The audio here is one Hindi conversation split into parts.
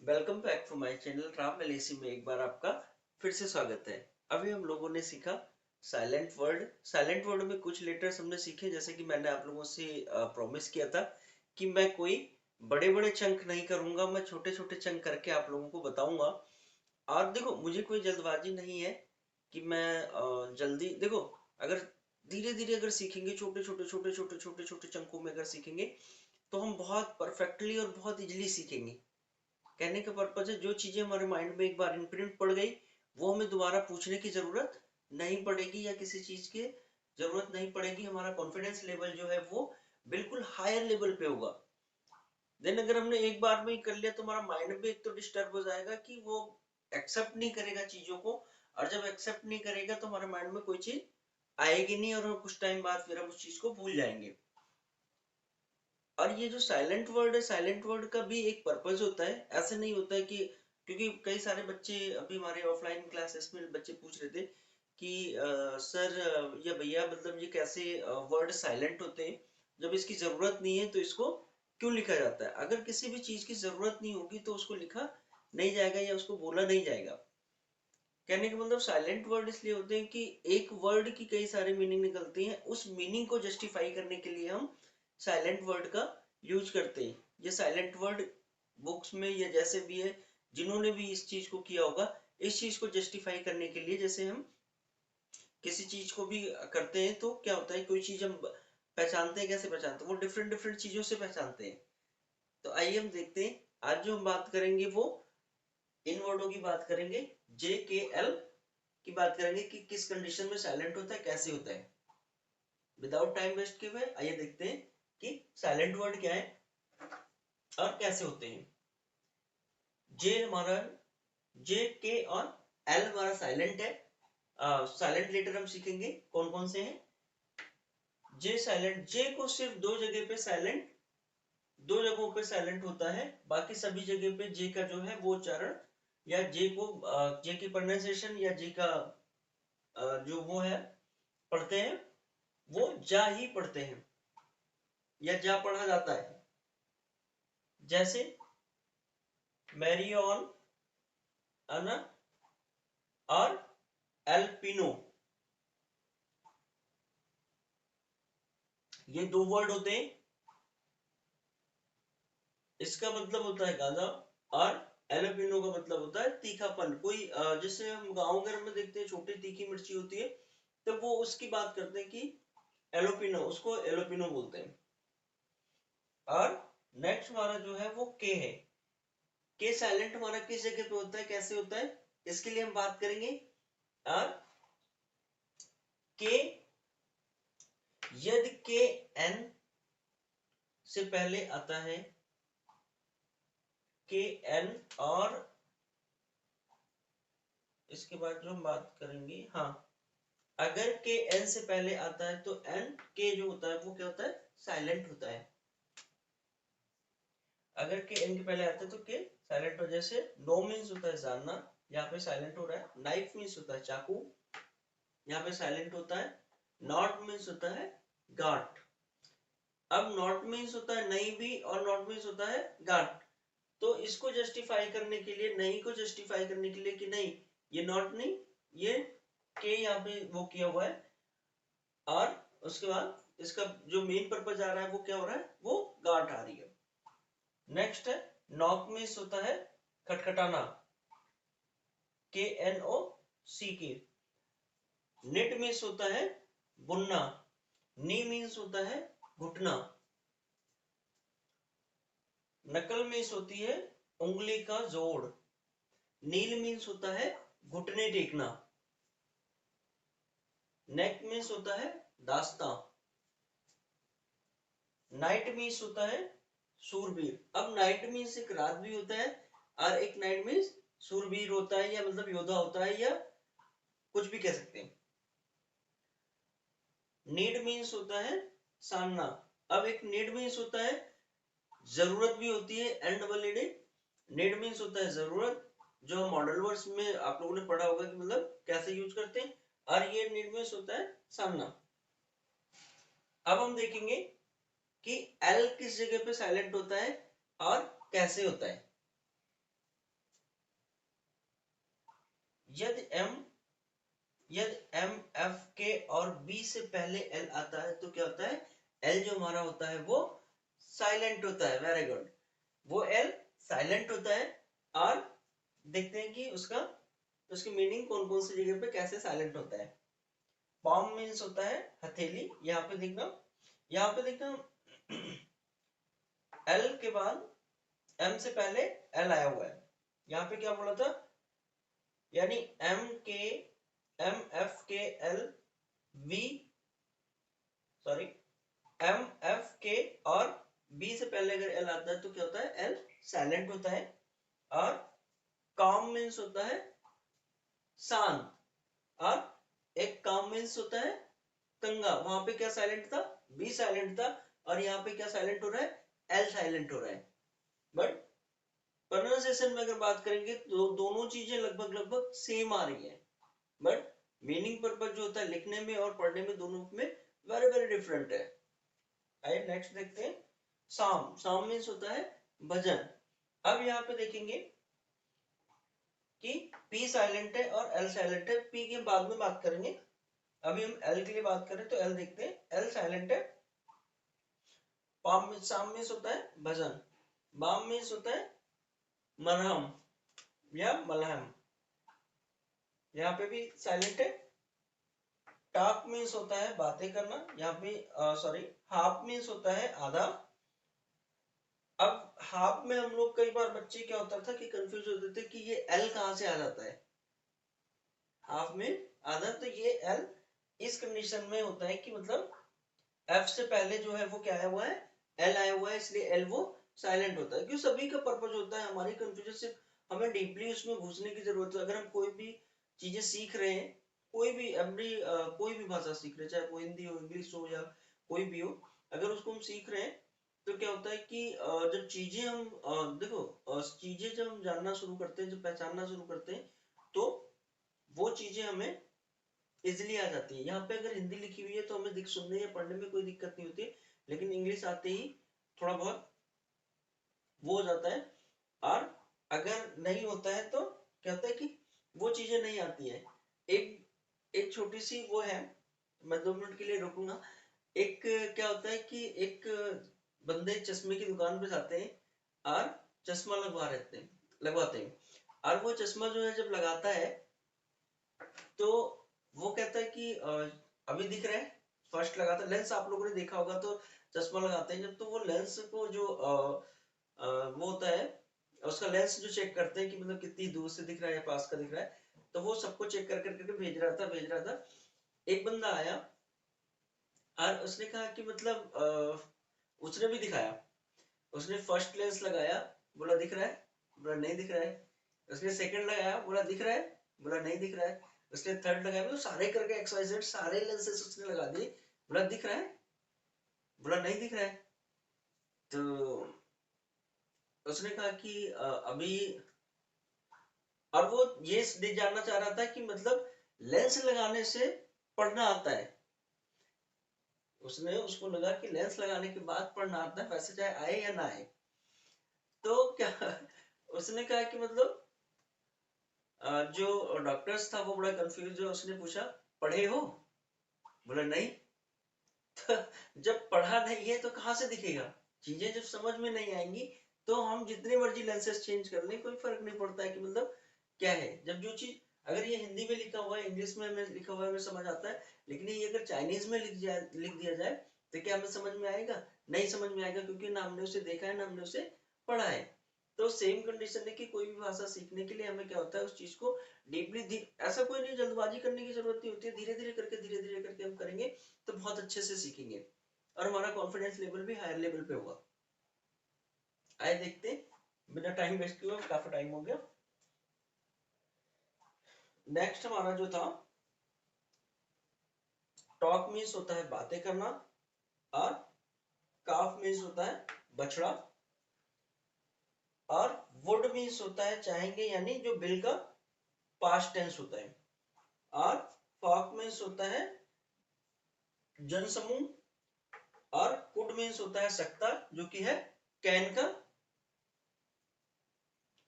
Welcome back to my channel Ram LAC में एक बार आपका फिर से स्वागत है। अभी हम लोगों ने सीखा साइलेंट वर्ड। साइलेंट वर्ड में कुछ लेटर्स हमने सीखे, जैसे कि मैंने आप लोगों से प्रॉमिस किया था कि मैं कोई बड़े बड़े चंक नहीं करूंगा, मैं छोटे छोटे चंक करके आप लोगों को बताऊंगा। और देखो, मुझे कोई जल्दबाजी नहीं है कि मैं जल्दी देखो, अगर धीरे धीरे अगर सीखेंगे, छोटे छोटे चंकों में अगर सीखेंगे तो हम बहुत परफेक्टली और बहुत इजीली सीखेंगे। कहने का पर्पज है, जो चीजें हमारे माइंड में एक बार इम्प्रिंट पड़ गई वो हमें दोबारा पूछने की जरूरत नहीं पड़ेगी या किसी चीज की जरूरत नहीं पड़ेगी। हमारा कॉन्फिडेंस लेवल जो है वो बिल्कुल हायर लेवल पे होगा। देन अगर हमने एक बार में ही कर लिया तो हमारा माइंड भी एक तो डिस्टर्ब हो जाएगा कि वो एक्सेप्ट नहीं करेगा चीजों को, और जब एक्सेप्ट नहीं करेगा तो हमारे माइंड में कोई चीज आएगी नहीं और हम कुछ टाइम बाद फिर हम उस चीज को भूल जाएंगे। और ये जो साइलेंट वर्ड है, साइलेंट वर्ड का भी एक पर्पस होता है। ऐसे नहीं होता है कि, क्योंकि कई सारे बच्चे अभी हमारे ऑफलाइन क्लासेस में बच्चे पूछ रहे थे कि सर या भैया, मतलब ये कैसे वर्ड साइलेंट होते हैं, जब इसकी जरूरत नहीं है तो इसको क्यों लिखा जाता है। अगर किसी भी चीज की जरूरत नहीं होगी तो उसको लिखा नहीं जाएगा या उसको बोला नहीं जाएगा। कहने का मतलब साइलेंट वर्ड इसलिए होते हैं कि एक वर्ड की कई सारे मीनिंग निकलती हैं, उस मीनिंग को जस्टिफाई करने के लिए हम साइलेंट वर्ड का यूज करते हैं। ये साइलेंट वर्ड बुक्स में या जैसे भी है, जिन्होंने भी इस चीज को किया होगा, इस चीज को जस्टिफाई करने के लिए, जैसे हम किसी चीज को भी करते हैं तो क्या होता है, कोई चीज हम पहचानते हैं, कैसे पहचानते हैं, वो डिफरेंट डिफरेंट चीजों से पहचानते हैं। तो आइए हम देखते हैं, आज जो हम बात करेंगे वो इन वर्डों की बात करेंगे। जे के एल की बात करेंगे कि किस कंडीशन में साइलेंट होता है, कैसे होता है। विदाउट टाइम वेस्ट किए हुए आइए देखते हैं कि साइलेंट वर्ड क्या है और कैसे होते हैं। जे हमारा, जे के और एल हमारा साइलेंट है। साइलेंट लेटर हम सीखेंगे कौन कौन से हैं। जे साइलेंट, जे को सिर्फ दो जगहों पे साइलेंट होता है, बाकी सभी जगह पे जे का जो है वो उच्चारण, या जे को जे की प्रोनाउंसिएशन या जे का जो वो है पढ़ते हैं, वो जा ही पढ़ते हैं या जा पढ़ा जाता है। जैसे मैरियन, अना और एल्पिनो, ये दो वर्ड होते हैं। इसका मतलब होता है गांजा, और एल्पिनो का मतलब होता है तीखापन। कोई जैसे हम गाँव घर में देखते हैं छोटी तीखी मिर्ची होती है, तो वो उसकी बात करते हैं कि एलोपिनो, उसको एलोपिनो बोलते हैं। और नेक्स्ट हमारा जो है वो के है। के साइलेंट हमारा किस जगह पे होता है, कैसे होता है, इसके लिए हम बात करेंगे। और के, यदि के एन से पहले आता है, के एन, और इसके बाद जो हम बात करेंगे, हाँ, अगर के एन से पहले आता है तो एन के जो होता है वो क्या होता है, साइलेंट होता है। अगर के एन के पहले आता है तो के साइलेंट हो। जैसे नो मीन्स होता है जानना, यहाँ पे साइलेंट हो रहा है। नाइफ मीन्स होता है चाकू, यहाँ पे साइलेंट होता है। नॉट मीन्स होता है गांठ। अब नॉट मीन्स होता है नहीं भी, और नॉट मीन्स होता है गांठ। तो इसको जस्टिफाई करने के लिए, नहीं को जस्टिफाई करने के लिए कि नहीं ये नॉट नहीं, ये के यहाँ पे वो किया हुआ है। और उसके बाद इसका जो मेन पर्पज आ रहा है वो क्या हो रहा है, वो गांठ आ रही है। नेक्स्ट है नॉक मीन्स होता है खटखटाना, के एन ओ सी के। निट मीन्स होता है बुनना, नी मीन्स होता है घुटना। नकल मीन्स होती है उंगली का जोड़। नील मीन्स होता है घुटने टेकना। नेक मीन्स होता है दास्तां। नाइट मीन्स होता है सूरबीर। अब नाइट मीन्स एक रात भी होता है, और एक नाइट मीन्स सूरबीर होता है, या मतलब योद्धा होता है, या कुछ भी कह सकते हैं। नीड मीन्स होता है सामना। अब एक नीड मीन्स होता है जरूरत भी होती है, N double E D. Need means होता है जरूरत, जो मॉडल वर्ड्स में आप लोगों ने पढ़ा होगा कि मतलब कैसे यूज करते हैं। और ये नीड मीन्स होता है सामना। अब हम देखेंगे कि एल किस जगह पे साइलेंट होता है और कैसे होता है। यदि एम एफ के और बी से पहले एल आता है तो क्या होता है, एल जो हमारा होता है वो साइलेंट होता है। वेरी गुड, वो एल साइलेंट होता है। और देखते हैं कि उसकी मीनिंग कौन कौन सी जगह पे कैसे साइलेंट होता है। पॉम मीन्स होता है हथेली, यहाँ पे देखना एल के बाद एम से पहले एल आया हुआ है। यहाँ पे क्या बोला था, यानी M F K L V sorry M F K और बी से पहले अगर एल आता है तो क्या होता है, एल साइलेंट होता है। और काम मीन्स होता है शांत, और एक काम मीन्स होता है कंगा। वहां पे क्या साइलेंट था, बी साइलेंट था, और यहाँ पे क्या साइलेंट हो रहा है, एल साइलेंट हो रहा है। बट प्रोनाउंसिएशन में अगर बात करेंगे तो दोनों चीजें लगभग लगभग सेम आ रही है, बट मीनिंग पर्पज जो होता है लिखने में और पढ़ने में दोनों में वेरी वेरी डिफरेंट है। आइए नेक्स्ट देखते हैं। साम मीन्स होता है भजन। अब यहाँ पे देखेंगे कि पी साइलेंट है और एल साइलेंट है, पी के बाद में बात करेंगे। अभी हम एल के लिए बात करें तो एल देखते हैं, एल साइलेंट है। साम मीन्स होता है भजन। बाम मीन्स होता है मरहम या मलहम, यहाँ पे भी साइलेंट है। टॉक मीन्स होता है बातें करना, यहाँ पे सॉरी हाफ मीन्स होता है आधा। अब हाफ में हम लोग कई बार बच्चे क्या होता था कि कंफ्यूज होते थे कि ये एल कहाँ से आ जाता है, हाफ में आधा। तो ये एल इस कंडीशन में होता है कि मतलब एफ से पहले जो है वो क्या आया हुआ है, एल आया हुआ है, इसलिए एल वो साइलेंट होता है। क्यों, सभी का पर्पज होता है, हमारी कंफ्यूजन सिर्फ हमें डीपली उसमें घुसने की जरूरत है। अगर हम कोई भी चीजें सीख रहे हैं, कोई भी भाषा सीख रहे हैं, चाहे वो हिंदी हो, इंग्लिश हो, या कोई भी हो, अगर उसको हम सीख रहे हैं तो क्या होता है कि जब चीजें हम देखो चीजें जब हम जानना शुरू करते हैं, जब पहचानना शुरू करते हैं, तो वो चीजें हमें इजिली आ जाती है। यहाँ पे अगर हिंदी लिखी हुई है तो हमें सुनने या पढ़ने में कोई दिक्कत नहीं होती, लेकिन इंग्लिश आते ही थोड़ा बहुत वो हो जाता है। और अगर नहीं होता है तो क्या होता है कि वो चीजें नहीं आती है। एक एक छोटी सी वो है, मैं 2 मिनट के लिए रुकूंगा। एक क्या होता है कि एक बंदे चश्मे की दुकान पे जाते हैं और चश्मा लगवाते हैं, और वो चश्मा जो है जब लगाता है तो वो कहता है कि अभी दिख रहा है। फर्स्ट लगाता है लेंस, आप लोगों ने देखा होगा तो चश्मा लगाते हैं जब, तो वो लेंस को जो वो होता है, उसका लेंस जो चेक करते हैं कि मतलब कितनी दूर से दिख रहा है या पास का दिख रहा है, तो वो सबको चेक कर करके भेज रहा था। एक बंदा आया और उसने कहा कि मतलब उसने भी दिखाया, उसने फर्स्ट लेंस लगाया, बोला दिख रहा है, बोला नहीं दिख रहा है। उसने सेकंड लगाया, बोला दिख रहा है, बोला नहीं दिख रहा है। उसने थर्ड लगाया, मतलब सारे करके XYZ सारे लेंसेस उसने लगा दिए, बोला दिख रहा है, बोला नहीं दिख रहा है। तो उसने कहा कि अभी, और वो ये जानना चाह रहा था कि मतलब लेंस लगाने से पढ़ना आता है। उसको लगा कि लेंस लगाने के बाद पढ़ना आता है, वैसे चाहे आए या ना आए। तो क्या उसने कहा कि मतलब जो डॉक्टर्स था वो बड़ा कंफ्यूज है, उसने पूछा पढ़े हो, बोला नहीं। तो जब पढ़ा नहीं है तो कहाँ से दिखेगा, चीजें जब समझ में नहीं आएंगी तो हम जितने मर्जी लेंसेज चेंज कर लें कोई फर्क नहीं पड़ता है कि मतलब क्या है। जब जो चीज अगर ये हिंदी में लिखा हुआ है, इंग्लिश में हमें लिखा हुआ है, हमें समझ आता है, लेकिन ये अगर चाइनीज में लिख दिया जाए तो क्या हमें समझ में आएगा, नहीं समझ में आएगा, क्योंकि ना हमने उसे देखा है ना हमने उसे पढ़ा है। तो सेम कंडीशन है कि कोई भी भाषा सीखने के लिए हमें क्या होता है, उस चीज को डीपली, ऐसा कोई नहीं जल्दबाजी करने की जरूरत नहीं होती है, धीरे धीरे करके हम करेंगे तो बहुत अच्छे से सीखेंगे और हमारा कॉन्फिडेंस लेवल भी हायर लेवल पे होगा। आइए देखते हैं, बिना टाइम वेस्ट किए, काफी टाइम हो गया। नेक्स्ट हमारा जो था, टॉक मीन्स होता है बातें करना, और काफ मीन्स होता है बछड़ा, और वुड मीन्स होता है चाहेंगे, यानी जो बिल का पास्ट टेंस होता है। और फॉक मीन्स होता है जनसमूह, और कुड मीन्स होता है सकता, जो कि है कैन का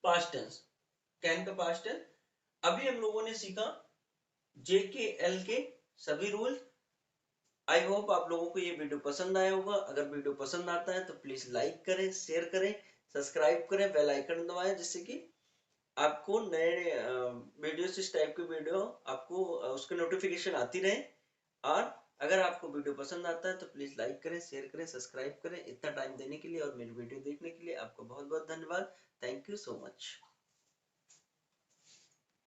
पास्ट टेंस। अभी हम लोगों ने सीखा JKL के सभी रूल। आई होप आप लोगों को ये वीडियो पसंद आया होगा। अगर वीडियो पसंद आता है तो प्लीज लाइक करें, शेयर करें, सब्सक्राइब करें, बेल आइकन दबाएं, जिससे कि आपको नए वीडियोस, इस टाइप के वीडियो आपको उसके नोटिफिकेशन आती रहे। और अगर आपको वीडियो पसंद आता है तो प्लीज लाइक करें, शेयर करें, सब्सक्राइब करें। इतना टाइम देने के लिए और मेरी वीडियो देखने के लिए आपको बहुत बहुत धन्यवाद। Thank you so much.